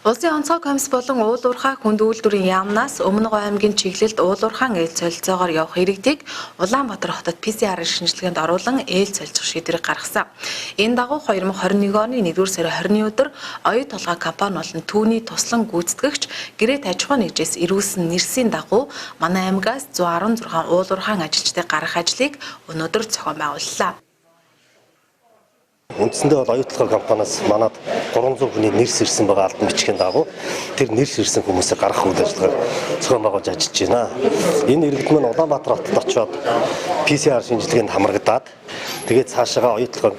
Улсын онцгой комисс болон уул уурхай хүнд үйлдвэрийн яамнаас Өмнөг аймгийн чиглэлд уул уурхайн ээлж солилцоогоор явах иргэдийг Улаанбаатар хотод PCR шинжилгээнд оруулан ээлж солилцох шийдвэрийг гаргасан. Энэ дагуу 2021 оны 1-р сарын 20-ны өдөр оюу толгой компани болон түүний туслан гүйцэтгэгч Гэрээт аж ахуйн нэгжээс ирүүлсэн нэрсийн дагуу манай аймгаас 116 уул уурхайн ажилчдыг гаргах ажлыг өнөөдөр зохион байгууллаа. Үндсэндээ бол оюу толгой компаниас манад 300 хүний нэрс ирсэн байгаа албан бичгийн дагуу тэр нэрс ирсэн хүмүүсийг гаргах үйл ажиллагааг зохион байгуулж ажиллаж байна. Энэ иргэд маань Улаанбаатар хотод очиод PCR шинжилгээнд хамрагдаад тэгээд цаашаа оюу толгой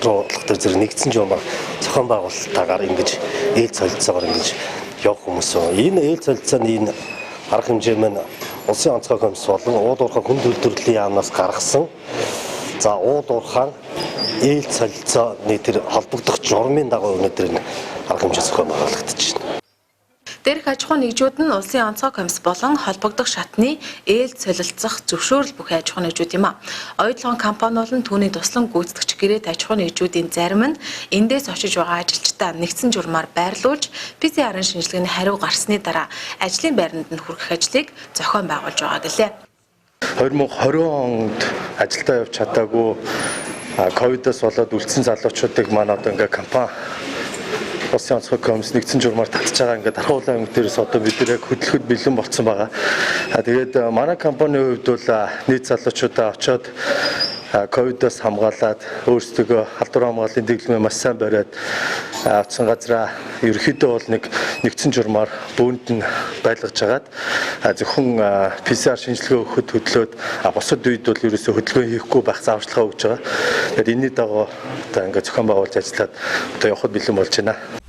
руу тэр зэрэг нэгдсэн журмаар зохион байгуулалтаагаар ингэж ээлж солилцоогоор ингэж явах хүмүүс. Энэ ээлж солилцооны энэ арга хэмжээ маань Улсын онцгой комисс болон уул уурхай хүнд үйлдвэрлэлийн яамнаас гаргасан. За уул уурхай ээлж солилцооны тэр холбогдох журмын дагуу өнөөдөр энэ арга хэмжээ зохион байгуулагдаж байна. Дээрх аж ахуйн нэгжүүд нь Улсын онцгой комисс болон холбогдох шатны ээлж солилцох зөвшөөрөл бүхий аж ахуйн нэгжүүд юм а. Оюу толгойн компани болон түүний туслан гүйцэтгэгч Гэрээт аж ахуйн нэгжүүдийн зарим нь эндээс очиж байгаа ажилчдаа нэгдсэн журмаар байрлуулж PCR-ын шинжилгээний хариу гарсны дараа ажлын байранд нь хүргэх ажлыг зохион байгуулж байгаа гэлээ. 2020 онд ажилдаа явж чадаагүй ковидоос болоод үлдсэн залуучуудыг манай одоо ингээ компани Улсын онцгой комисс нэгдсэн журмаар татж байгаа ингээд Архуулан аймаг дээрээс одоо бид нэр яг хөдөлгөхөд бэлэн болсон байгаа. Тэгээд манай компанийн хувьд бол нийт залуучуудаа очоод ковидоос хамгаалаад өөрсдөө халдвар хамгааллын дэглэмээ маш сайн бариад авсан газраа ерөөхдөө бол нэгдсэн журмаар бөөнд нь байлгаж агаад зөвхөн PCR шинжилгээ өгөхөд хөдлөөд бусад үед бол ерөөсөө хөдөлгөөн хийхгүй байх зааварчилгаа өгж байгаа. Тэгэхээр энэний дагуу одоо ингээд зохион байгуулж ажиллаад одоо явхад бэлэн болж байна.